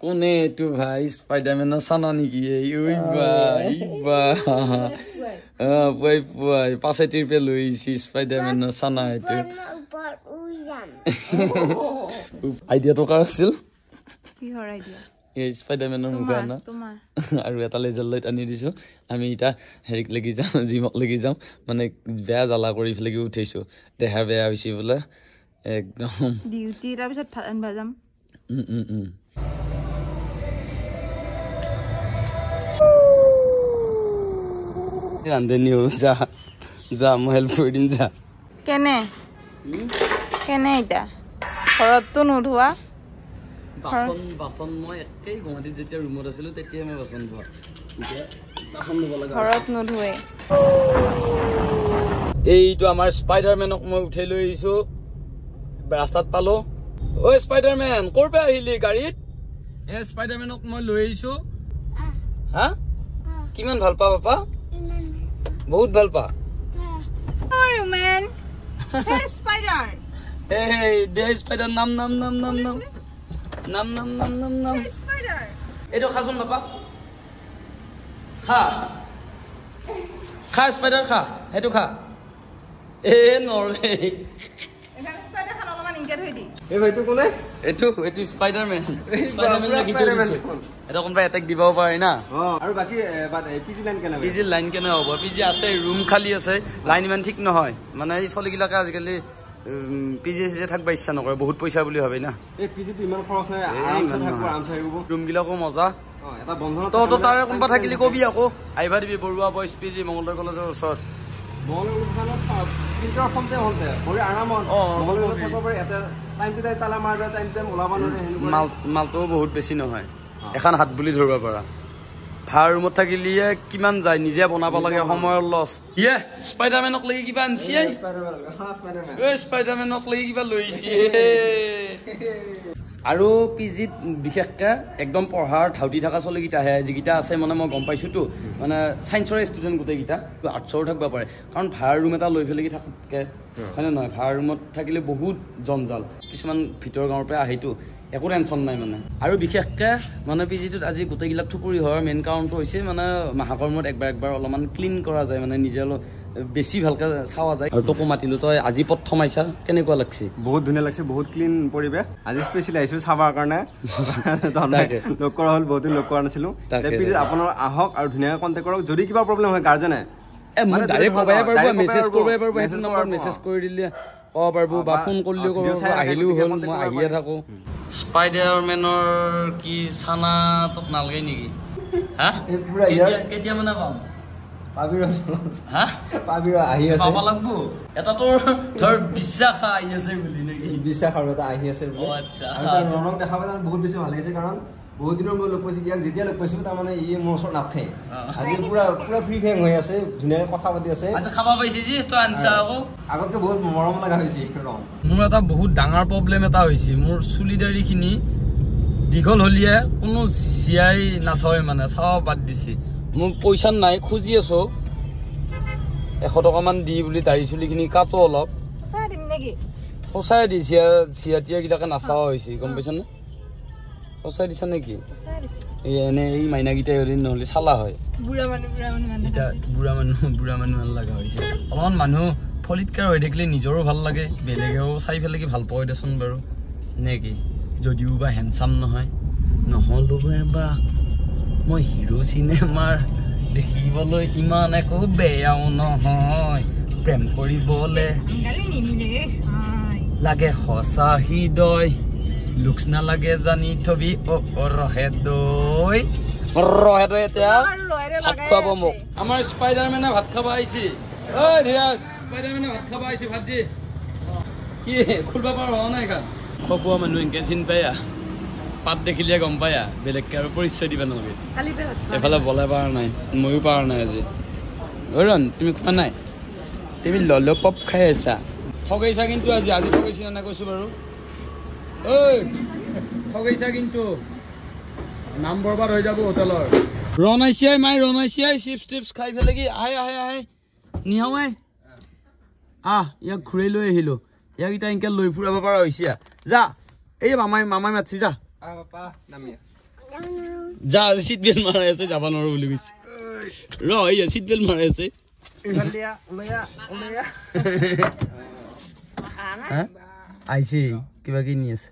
কোনে এইটো ভাই স্পাইডাৰমেনৰ চানা নেকি পুৱাই পুৱাই 5 পৰা লৈ আহিছি স্পাইডাৰমেনৰ চানা এইটো আইডিয়াটো কাৰ আছিল কিহৰ আইডিয়া এই স্পাইডাৰমেনৰ মুখা না আৰু এটা লেজাৰ লাইট আনি দিছো আমি এটা হেৰিক লাগি যাম জিমক লাগি যাম মানে বেয়া জ্বালা কৰি ফেলে উঠাইছো দেহা বেয়া হৈছে বোলে একদম ডিউটি তাৰ পিছত আনবা যাম ৰান্ধনি যা যা মই হেল্প কৰি দিম যা কেনে এটা ঘৰততো নোধোৱা বাচন মই একেই গুৱাহাটীত যেতিয়া ৰুমত আছিলো তেতিয়াই মই বাচন ধোৱা ঘৰত নোধোৱে এইটো আমাৰ স্পাইডাৰমেনক মই উঠাই লৈ আহিছো ৰাস্তাত পালো ঐ স্পাইডাৰমেন ক'ৰ পৰা আহিলি গাড়ীত এই স্পাইডাৰমেনক মই লৈ আহিছো হা কিমান ভাল পা পাপা বহুত ভাল পা স্পাইডাৰ এই দে স্পাইডাৰ নাম এইটো খাচোন বাপা খা স্পাইডাৰ খা সেইটো খা নৰৱে এইটো স্পাইডাৰমেন এটা কোনোবাই এটেক দিব পাৰে না আৰু বাকি পিজি লাইন কেনে হ'ব পিজি আছে ৰুম খালী আছে লাইন ইমান ঠিক নহয় মানে এই চলিগিলাকে আজিকালি পিজি চিজি থাকবা ইচ্ছা নকৰে বহুত পইচা বুলি ভাবে না ৰুম বিলাকো মজা তহঁত তাৰে কোনোবা থাকিলে কবি আকৌ আহিবা দিবি বৰুৱা বইজ পিজি মংগলদৈ কলেজৰ ওচৰত মালটোও বহুত বেছি নহয় এখন হাত বুলি ধৰিব পাৰা ভাড়া ৰুমত থাকিলে কিমান যায় নিজে বনাব লাগে সময়ৰ লছ স্পাইডাৰমেনক লাগি কিবা আনছি স্পাইডাৰমেনক লাগি কিবা লৈছে আৰু পিজিত বিশেষকে একদম পঢ়াৰ ধাউতি থকা চলিকেইটাহে যিকেইটা আছে মানে মই গম পাইছোতো মানে চাইন্সৰ ষ্টুডেণ্ট গোটেইকেইটা আৰ্টছৰো থাকিব পাৰে কাৰণ ভাড়া ৰুম এটা লৈ পেলাই থাকতকে হয় নে নহয় ভাড়া ৰুমত থাকিলে বহুত জঞ্জাল কিছুমান ভিতৰ গাঁৱৰ পৰা আহিতো একো টেনশ্যন নাই মানে আৰু বিশেষকে মানে পিজিটোত আজি গোটেইবিলাক থুপুৰি হোৱাৰ মেইন কাৰণটো হৈছে মানে মাহেকৰ মূৰত একবাৰ অলপমান ক্লিন কৰা যায় মানে নিজে বেছি ভালকে চাৱা যায় আৰু তোকো মাতিলো তই আজি প্ৰথম আইছা কেনেকুৱা লাগছে বহুত ধুনীয়া লাগছে বহুত ক্লিন পৰিৱেশ আজি স্পেচিয়েলি আহিছো চাবৰ কাৰণে লগ কৰা হ'ল বহুত দিন লগ কৰা নাছিলো আপোনাৰ আহক আৰু ধুনীয়াকৈ কণ্টেক্ট কৰক যদি কিবা প্ৰব্লেম হয় গাৰ্জেনে মেছেজ কৰিব পাৰিব সেইটো নম্বৰত মেছেজ কৰি দিলে ক'ব পাৰিব বা ফোন কৰিলেও ক'ব পাৰিব আহিলেও হ'ল মই আহিয়ে থাকো স্পাইডাৰমেনৰ কি চানা তোক নালাগে নেকি হা কেতিয়া মানে পাম এটা তোৰ ধৰ বিশ্বাস আহি আছে বুলি নেকি বিশ্বাস আৰু এটা আহি আছে ৰণক দেখা পাই বহুত বেছি ভাল লাগিছে কাৰণ বহুত দিনৰ মই লগ পাইছো ইয়াক যেতিয়া লগ পাইছো তাৰমানে ই মোৰ ওচৰত নাথাকে আজি পুৰা ফ্ৰী ফেং হৈ আছে ধুনীয়াকৈ কথা পাতি আছে খাব পাইছে যি তই আনছা আকৌ আগতকে বহুত মৰম লগা হৈছে ৰং মোৰ এটা বহুত ডাঙৰ প্ৰব্লেম এটা হৈছে মোৰ চুলি দাড়িখিনি দীঘল হলিয়ে কোনো চিয়াই নাচায় মানে চাব বাদ দিছে মোৰ পইচা নাই খুজি আছো 100 টকামান দি বুলি দাড়ি চুলিখিনি কাটো অলপ সঁচাই দি চিয়াটিয়া গিলাকে নাচাৱা হৈছে গম পাইছা নে সঁচাই দিছা নেকি এনে এই মাইনাকেইটাই হলি নহলে চালা হয় বুঢ়া মানুহ লগা হৈছে অলপমান মানুহ ফলিতকাৰ হৈ থাকিলে নিজৰো ভাল লাগে বেলেগেও চাই পেলাই কি ভাল পায় দেচোন বাৰু নেকি যদিও বা হেণ্ডচাম নহয় নহ'লো বা মই হিৰো চিনেমাৰ দেখিবলৈ ইমান একো বেয়াও নহয় প্ৰেম কৰিবলৈ লাগে সঁচা হৃদয় লুকছ নালাগে জানি থবি ৰহে দৈ এতিয়া ভাত খুৱাব মোক আমাৰ স্পাইডাৰমেনে ভাত খাব আহিছে ঐ ধীৰাজ স্পাইডাৰমেনে ভাত খাব আহিছে ভাত দি কি খুলবা পাৰ হোৱা নাই খান খোৱা মানুহ এনেকে চিন পায়া পাত দেখিলে গম পায়া বেলেগকে আৰু পৰিচয় দিবা নালাগে এফালে বলাই পৰা নাই ময়ো পৰা নাই আজি ৰণ তুমি খোৱা নাই তুমি ললিপপ খাই আছা ঠগাইছা কিন্তু আজি ঠগাইছি না কৈছো বাৰু ঐ ঠগাইছা কিন্তু নাম বৰবাদ হৈ যাব হোটেলৰ ৰনাইছিয়াই মাই ৰনাইছিয়াই চিপছ টিপছ খাই পেলাই কি আহে নিহাওয়াই ইয়াক ঘূৰাই লৈ আহিলো ইয়াক এতিয়া এনেকে লৈ ফুৰাব পৰা হৈছে যা এই মামাই মাতিছি যা যা সিট বেল্ট মাৰাই আছে যাব নোৱাৰো বুলি কৈছে ৰ এই সিট বেল্ট মাৰাই আছে আইছে কিবা কিনি আছে